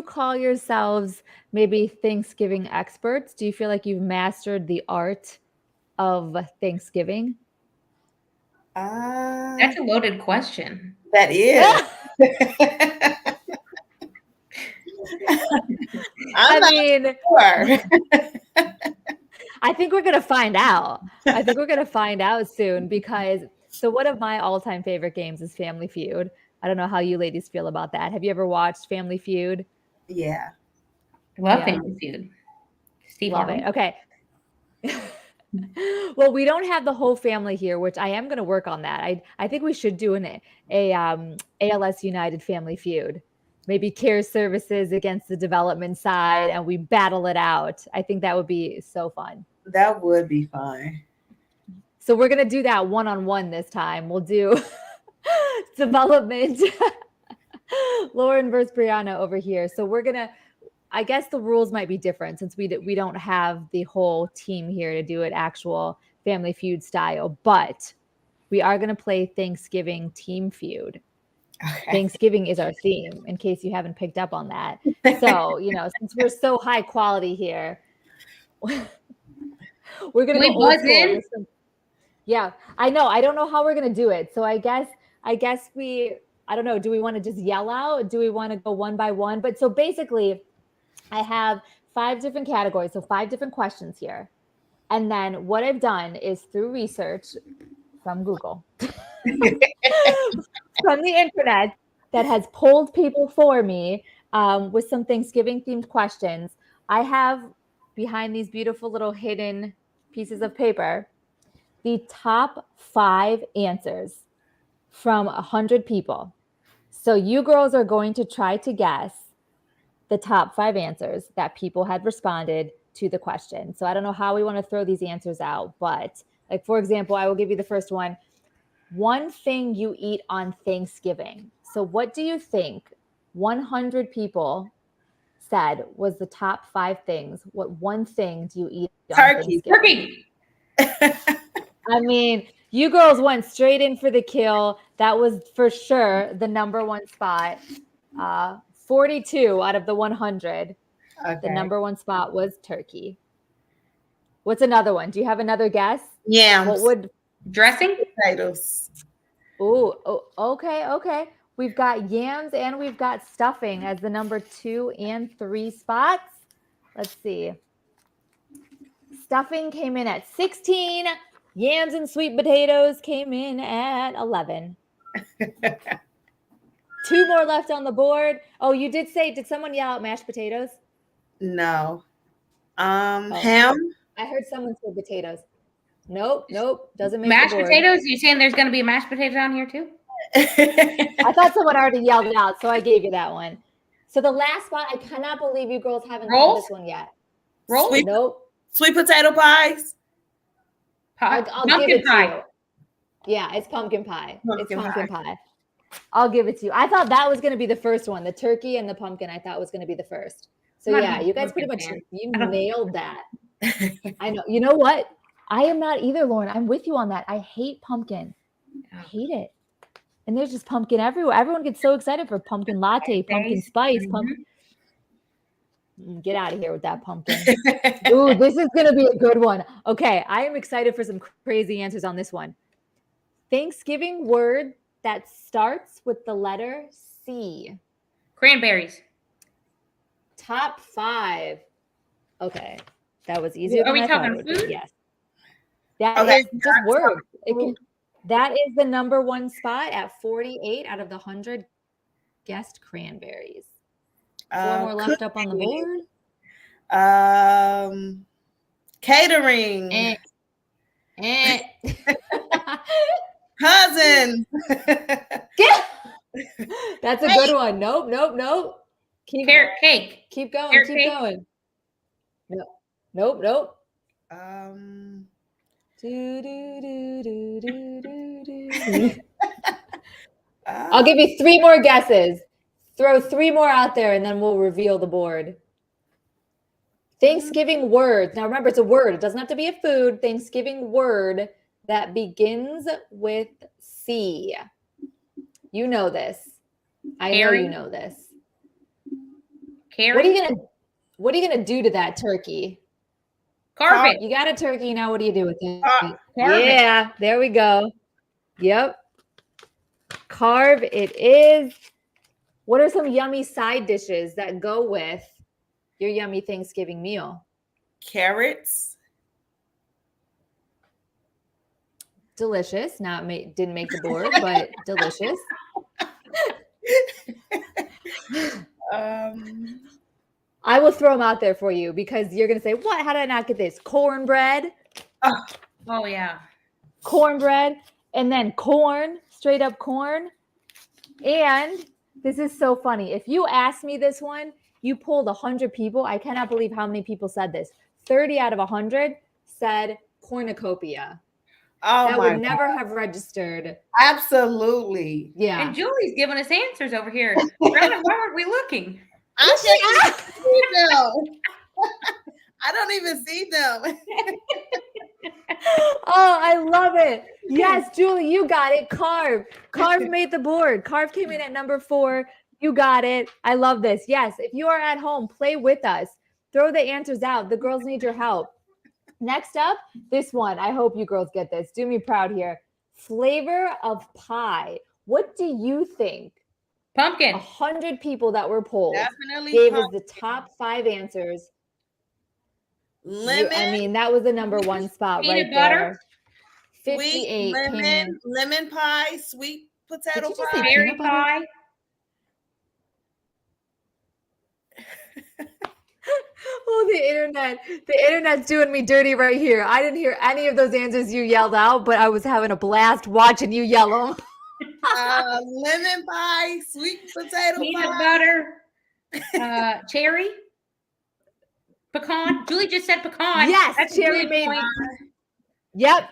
call yourselves maybe Thanksgiving experts? Do you feel like you've mastered the art of Thanksgiving? That's a loaded question. That is. I I'm not mean, sure. I think we're gonna find out. I think we're gonna find out soon because one of my all-time favorite games is Family Feud. I don't know how you ladies feel about that. Have you ever watched Family Feud? Yeah. Love Yeah. Family Feud. Steve Love Harvey. it. Okay. Well, we don't have the whole family here, which I am going to work on that. I think we should do a ALS United Family Feud. Maybe care services against the development side, and we battle it out. I think that would be so fun. That would be fun. So we're going to do that one-on-one this time. We'll do development. Lauren versus Brianna over here. So we're going to, I guess the rules might be different since we don't have the whole team here to do it actual Family Feud style, but we are going to play Thanksgiving Team Feud. Okay. Thanksgiving is our theme, in case you haven't picked up on that. So, since we're so high quality here, we're going to go old school. Yeah, I know. I don't know how we're going to do it. So I guess I don't know. Do we want to just yell out? Do we want to go one by one? But so basically, I have 5 different categories, so 5 different questions here. And then what I've done is through research from Google, from the internet that has polled people for me with some Thanksgiving themed questions, I have behind these beautiful little hidden pieces of paper the top 5 answers from 100 people. So you girls are going to try to guess the top 5 answers that people had responded to the question. So I don't know how we want to throw these answers out, but like, for example, I will give you the first one. One thing you eat on Thanksgiving. So what do you think 100 people said was the top 5 things? What one thing do you eat on Thanksgiving? Turkey. I mean, you girls went straight in for the kill. That was for sure the number 1 spot. 42 out of the 100. Okay. The number 1 spot was turkey. What's another one? Do you have another guess? Yams. What would dressing? Potatoes. Oh, okay. We've got yams and we've got stuffing as the number 2 and 3 spots. Let's see. Stuffing came in at 16. Yams and sweet potatoes came in at 11. 2 more left on the board. Oh, you did someone yell out mashed potatoes? No. Ham. I heard someone say potatoes. Nope. Doesn't make mashed the board. Potatoes? You saying there's going to be mashed potatoes on here too? I thought someone already yelled it out, so I gave you that one. So the last spot, I cannot believe you girls haven't done this one yet. Rolls? Nope. Sweet potato pies. I'll give it to you. Yeah, it's pumpkin pie. It's pumpkin pie. I'll give it to you. I thought that was going to be the first one. The turkey and the pumpkin, I thought was going to be the first. So yeah, you guys pretty much nailed that. I know. You know what? I am not either, Lauren. I'm with you on that. I hate pumpkin. I hate it. And there's just pumpkin everywhere. Everyone gets so excited for pumpkin latte, pumpkin spice. Get out of here with that pumpkin. Ooh, this is going to be a good one. Okay, I am excited for some crazy answers on this one. Thanksgiving word that starts with the letter C. Cranberries. Top 5. Okay, that was easier Are than we I thought it talking would food? be. Yes. That Okay, is just words. food. That is the number 1 spot at 48 out of the 100 guessed cranberries. 4 more left up on the board. Catering. Cousins. That's a good one. Nope. Carrot cake. Keep going. Carrot Keep cake. going. Nope. I'll give you 3 more guesses. Throw 3 more out there and then we'll reveal the board. Thanksgiving word. Now remember, it's a word. It doesn't have to be a food. Thanksgiving word that begins with C. You know this. I know you know this. Carrie? What are you gonna do to that turkey? Carve it. You got a turkey, now what do you do with it? Carve Yeah, there we go. Yep. Carve it is. What are some yummy side dishes that go with your yummy Thanksgiving meal? Carrots. Delicious. Didn't make the board, but delicious. I will throw them out there for you because you're going to say, what? How did I not get this? Cornbread. Oh, yeah. Cornbread. And then corn, straight up corn. And this is so funny. If you asked me this one, you pulled 100 people. I cannot believe how many people said this. 30 out of 100 said cornucopia. Oh, that would never have registered. Absolutely. Yeah. And Julie's giving us answers over here. Brianna, why weren't we looking? I don't even see them. Oh, I love it. Yes, Julie, you got it. Carve made the board. Carve came in at number 4. You got it. I love this. Yes, if you are at home, play with us. Throw the answers out. The girls need your help. Next up, this one. I hope you girls get this. Do me proud here. Flavor of pie. What do you think? Pumpkin. 100 people that were polled Definitely gave us the top 5 answers. Lemon. That was the number 1 spot right there. 58 lemon pie, sweet potato pie, berry pie. Oh, the internet's doing me dirty right here. I didn't hear any of those answers you yelled out, but I was having a blast watching you yell them. Lemon pie, sweet potato peanut pie, butter, cherry, pecan. Julie just said pecan. Yes, that's cherry made. Yep.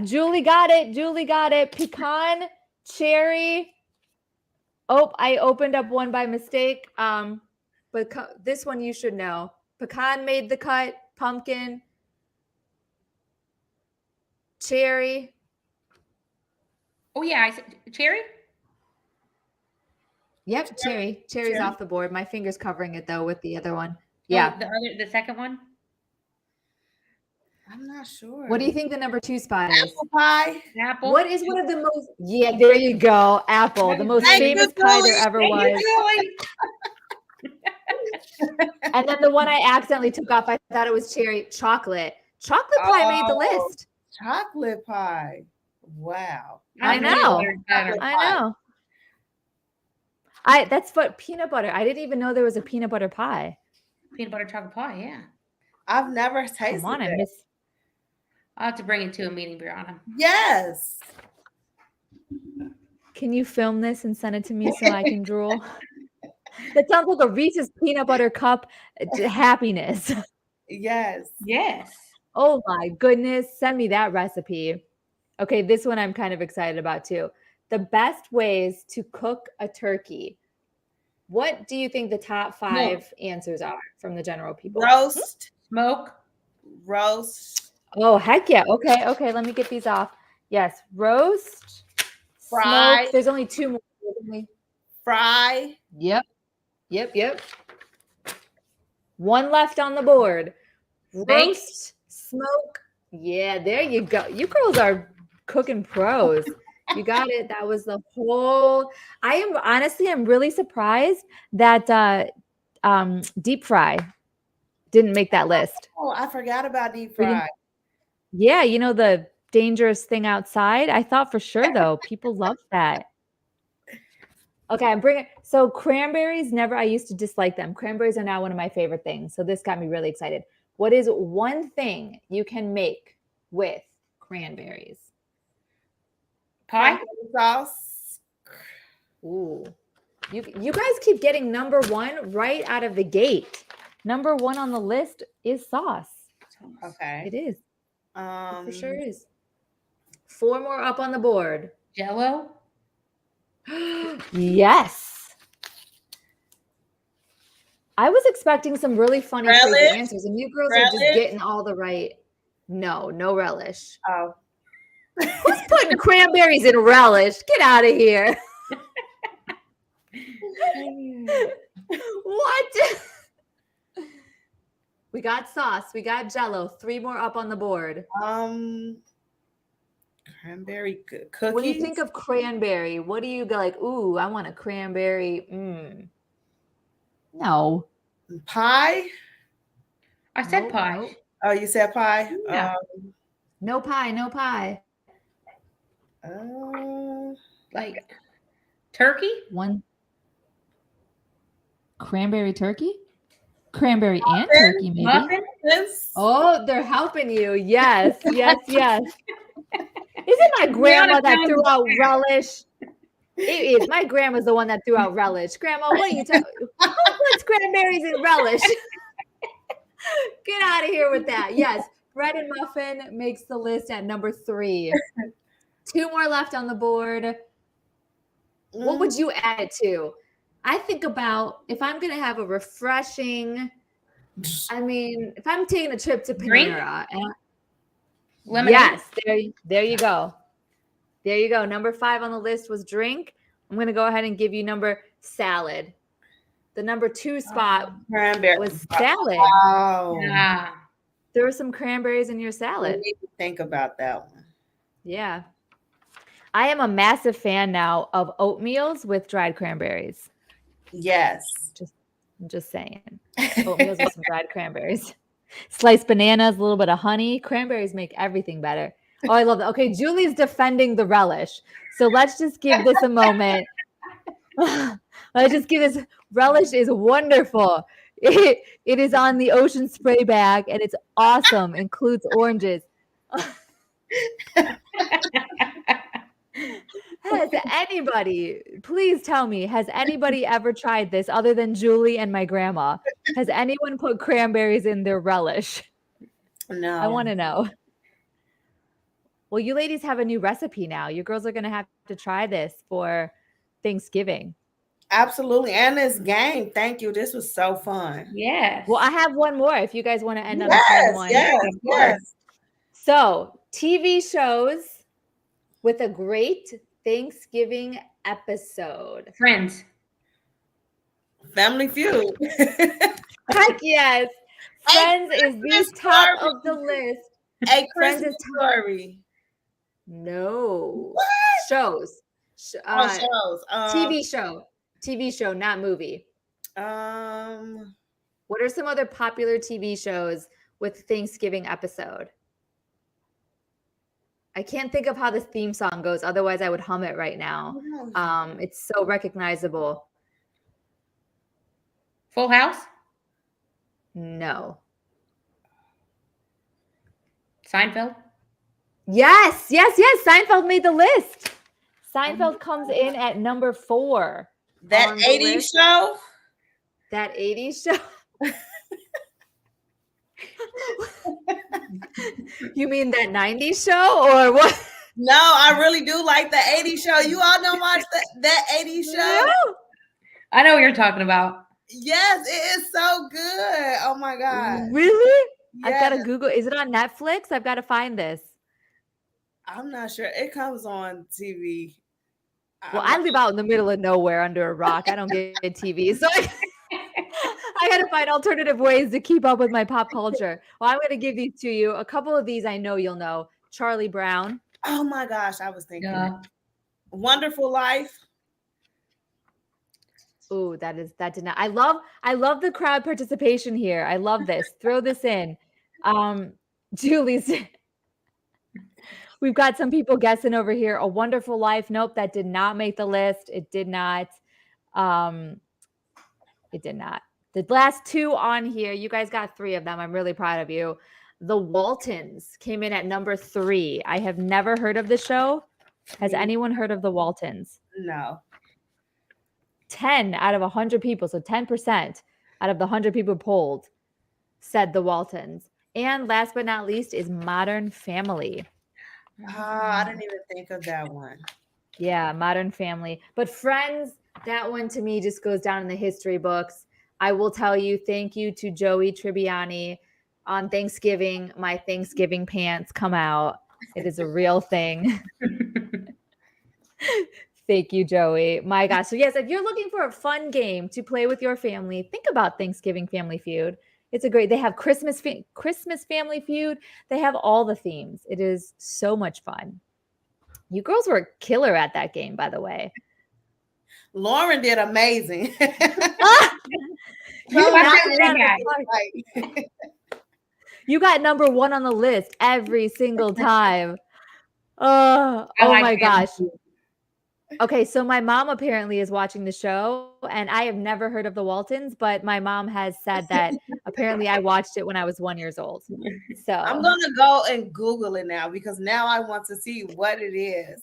Julie got it. Pecan, cherry. Oh, I opened up one by mistake. But this one you should know. Pecan made the cut. Pumpkin, cherry. Oh yeah, I said cherry. Yep, cherry's off the board. My finger's covering it though with the other one. Yeah, the second one. I'm not sure. What do you think the number 2 spot is? Apple pie. Apple. What is one of the most? Yeah, there you go. Apple, the most famous pie there ever was. And then the one I accidentally took off, I thought it was cherry. Chocolate pie made the list. Chocolate pie. Wow. I know. That's what peanut butter. I didn't even know there was a peanut butter pie. Peanut butter chocolate pie, yeah. I've never tasted Come on, it. I'll have to bring it to a meeting, Brianna. Yes. Can you film this and send it to me so I can drool? That sounds like a Reese's peanut butter cup happiness. Yes. Oh my goodness. Send me that recipe. Okay, this one I'm kind of excited about too. The best ways to cook a turkey. What do you think the top 5 answers are from the general people? Roast. Smoke. Roast. Oh, heck yeah. Okay. Let me get these off. Yes. Roast. Fry. Smoke. There's only 2 more. Fry. Yep. One left on the board. Steak. Roast, smoke. Yeah, there you go. You girls are cooking pros. You got it. That was the whole. I'm really surprised that deep fry didn't make that list. Oh, I forgot about deep We didn't- fry. Yeah, you know the dangerous thing outside. I thought for sure though, people love that. Okay, I'm bringing. So cranberries, never. I used to dislike them. Cranberries are now one of my favorite things. So this got me really excited. What is one thing you can make with cranberries? Pie. Cranberry sauce. Ooh, you guys keep getting number one right out of the gate. Number one on the list is sauce. Okay. It is. It for sure Um, is. 4 more up on the board. Jello. Yes. I was expecting some really funny, crazy Relish? answers, and you girls are just Relish? getting all the right. No relish. oh, Who's putting cranberries in relish? Get out of here. What? We got sauce. We got Jello. 3 more up on the board. cranberry cookies. When you think of cranberry, what do you go like? Ooh, I want a cranberry. No. Pie. I said Nope, pie. nope. Oh, you said pie. Yeah. No pie. Like turkey. One cranberry turkey? Cranberry and turkey, maybe. Muffins. Oh, they're helping you. Yes. Isn't my grandma that threw out relish? It is. My grandma's the one that threw out relish. Grandma, what are you talking? Who puts cranberries in relish? Get out of here with that. Yes, bread and muffin makes the list at number 3. 2 more left on the board. What would you add it to? I think about if I'm going to have a refreshing, if I'm taking a trip to Drink? Panera. Lemonade. Yes, there you go. There you go. Number 5 on the list was drink. I'm going to go ahead and give you number salad. The number 2 spot Cranberry was salad. Wow. Yeah. There were some cranberries in your I salad. need to think about that one. Yeah. I am a massive fan now of oatmeals with dried cranberries. Yes. I'm just saying. Oatmeals with some dried cranberries. Sliced bananas, a little bit of honey. Cranberries make everything better. Oh, I love that. Okay, Julie's defending the relish. So let's just give this a moment. Let's just give this. Relish is wonderful. It is on the Ocean Spray bag, and it's awesome. Includes oranges. Has anybody, please tell me, has anybody ever tried this other than Julie and my grandma? Has anyone put cranberries in their relish? No. I want to know. Well, you ladies have a new recipe now. You girls are going to have to try this for Thanksgiving. Absolutely. And this game. Thank you. This was so fun. Yes. Well, I have one more if you guys want to end on a fun one. Yes. So, TV shows with a great Thanksgiving episode. Friends. Family Feud. Heck yes. Friends is the top of the list. A Friends Christmas is Story. No. What? Shows. Shows. TV show, not movie. What are some other popular TV shows with Thanksgiving episode? I can't think of how the theme song goes. Otherwise, I would hum it right now. It's so recognizable. Full House. No. Seinfeld. Yes. Seinfeld made the list. Seinfeld comes in at number 4. That 80s show? That 80s show? You mean that 90s show or what? No, I really do like the 80s show. You all don't watch that 80s show? No. I know what you're talking about. Yes, it is so good. Oh my God. Really? Yes. I've got to Google. Is it on Netflix? I've got to find this. I'm not sure. It comes on TV. Well, I live out in the middle of nowhere under a rock. I don't get TV. So I had to find alternative ways to keep up with my pop culture. Well, I'm going to give these to you. A couple of these I know you'll know. Charlie Brown. Oh my gosh, I was thinking Yeah. Wonderful Life. Oh, that did not. I love the crowd participation here. I love this. Throw this in. Julie's we've got some people guessing over here. A Wonderful Life. Nope, that did not make the list. It did not. It did not. The last two on here, you guys got three of them. I'm really proud of you. The Waltons came in at number 3. I have never heard of the show. Has anyone heard of the Waltons? No. 10 out of 100 people, so 10% out of the 100 people polled said the Waltons. And last but not least is Modern Family. I didn't even think of that one. Yeah, Modern Family. But Friends, that one to me just goes down in the history books. I will tell you, thank you to Joey Tribbiani. On Thanksgiving, my Thanksgiving pants come out. It is a real thing. Thank you, Joey. My gosh. So yes, if you're looking for a fun game to play with your family, think about Thanksgiving Family Feud. It's a great, they have Christmas Family Feud. They have all the themes. It is so much fun. You girls were killer at that game, by the way. Lauren did amazing. You got number 1 on the list every single time. Oh my gosh. Okay, so my mom apparently is watching the show, and I have never heard of the Waltons, but my mom has said that apparently I watched it when I was 1 year old. So I'm gonna go and Google it now because now I want to see what it is.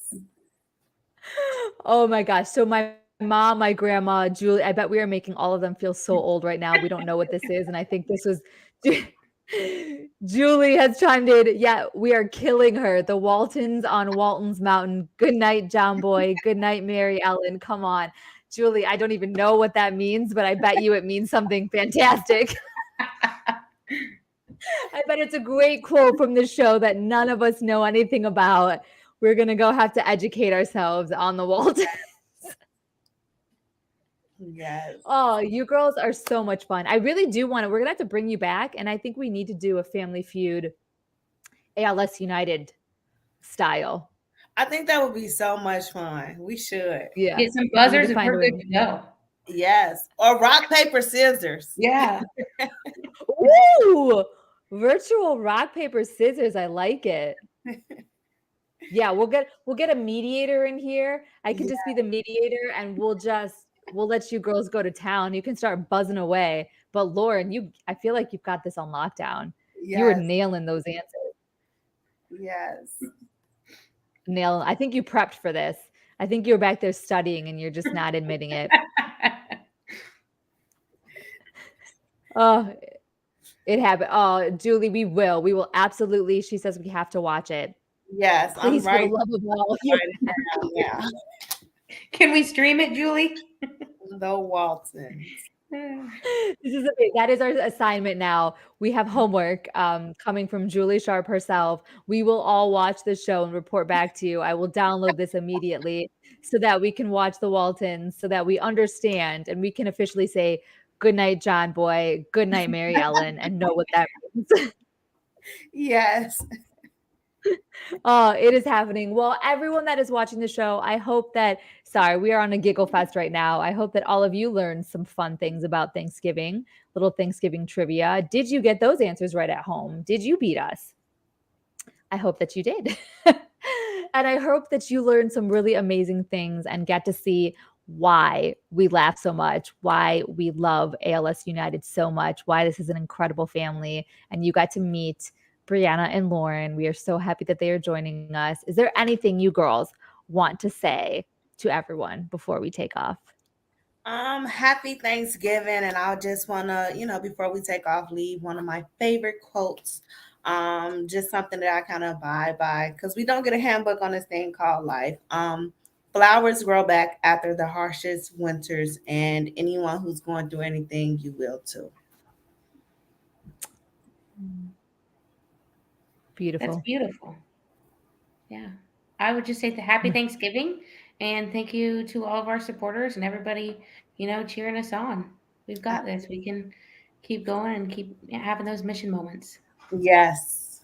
Oh my gosh. So my mom, my grandma, Julie, I bet we are making all of them feel so old right now. We don't know what this is. And I think this was Julie has chimed in. Yeah, we are killing her. The Waltons on Walton's Mountain. Good night, John Boy. Good night, Mary Ellen. Come on. Julie, I don't even know what that means, but I bet you it means something fantastic. I bet it's a great quote from the show that none of us know anything about. We're going to go have to educate ourselves on the Waltons. Yes. Oh, you girls are so much fun. I really do want to. We're going to have to bring you back. And I think we need to do a Family Feud ALS United style. I think that would be so much fun. We should. Yeah. Get some buzzers and we're good to go. Yes. Or rock, paper, scissors. Yeah. Ooh, virtual rock, paper, scissors. I like it. Yeah, we'll get a mediator in here. I can just be the mediator, and we'll let you girls go to town. You can start buzzing away. But Lauren, I feel like you've got this on lockdown. Yes. You were nailing those answers. Yes. I think you prepped for this. I think you're back there studying and you're just not admitting it. Oh, it happened. Oh, Julie, we will absolutely. She says we have to watch it. Yes, please, I'm right. For the love of all. Yeah. Can we stream it, Julie? The Waltons. That is our assignment now. We have homework coming from Julie Sharp herself. We will all watch the show and report back to you. I will download this immediately so that we can watch the Waltons, so that we understand and we can officially say good night, John Boy, good night, Mary Ellen, and know what that means. Yes. Oh, it is happening. Well, everyone that is watching the show, I hope that, we are on a giggle fest right now. I hope that all of you learned some fun things about Thanksgiving, little Thanksgiving trivia. Did you get those answers right at home? Did you beat us? I hope that you did. And I hope that you learned some really amazing things and get to see why we laugh so much, why we love ALS United so much, why this is an incredible family. And you got to meet Brianna and Lauren. We are so happy that they are joining us. Is there anything you girls want to say to everyone before we take off? Happy Thanksgiving. And I just want to, before we take off, leave one of my favorite quotes. Just something that I kind of abide by, because we don't get a handbook on this thing called life. Flowers grow back after the harshest winters, and anyone who's going through anything, you will too. Beautiful. That's beautiful. Yeah. I would just say the happy Thanksgiving, and thank you to all of our supporters and everybody, cheering us on. We've got this. We can keep going and keep having those mission moments. Yes.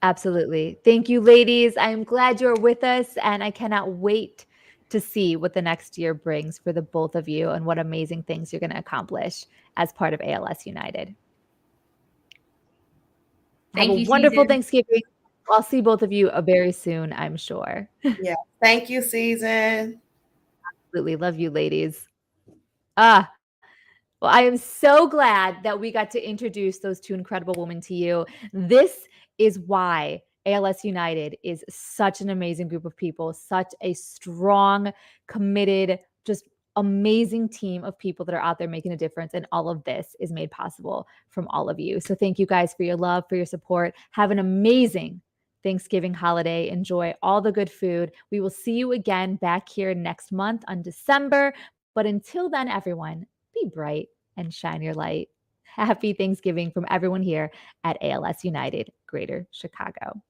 Absolutely. Thank you, ladies. I am glad you're with us, and I cannot wait to see what the next year brings for the both of you and what amazing things you're going to accomplish as part of ALS United. Have Thank a you, wonderful Season. Thanksgiving. I'll see both of you very soon, I'm sure. Yeah. Thank you, Season. Absolutely. Love you, ladies. Ah, well, I am so glad that we got to introduce those two incredible women to you. This is why ALS United is such an amazing group of people, such a strong, committed, just amazing team of people that are out there making a difference. And all of this is made possible from all of you. So thank you guys for your love, for your support. Have an amazing Thanksgiving holiday. Enjoy all the good food. We will see you again back here next month on December. But until then, everyone, be bright and shine your light. Happy Thanksgiving from everyone here at ALS United Greater Chicago.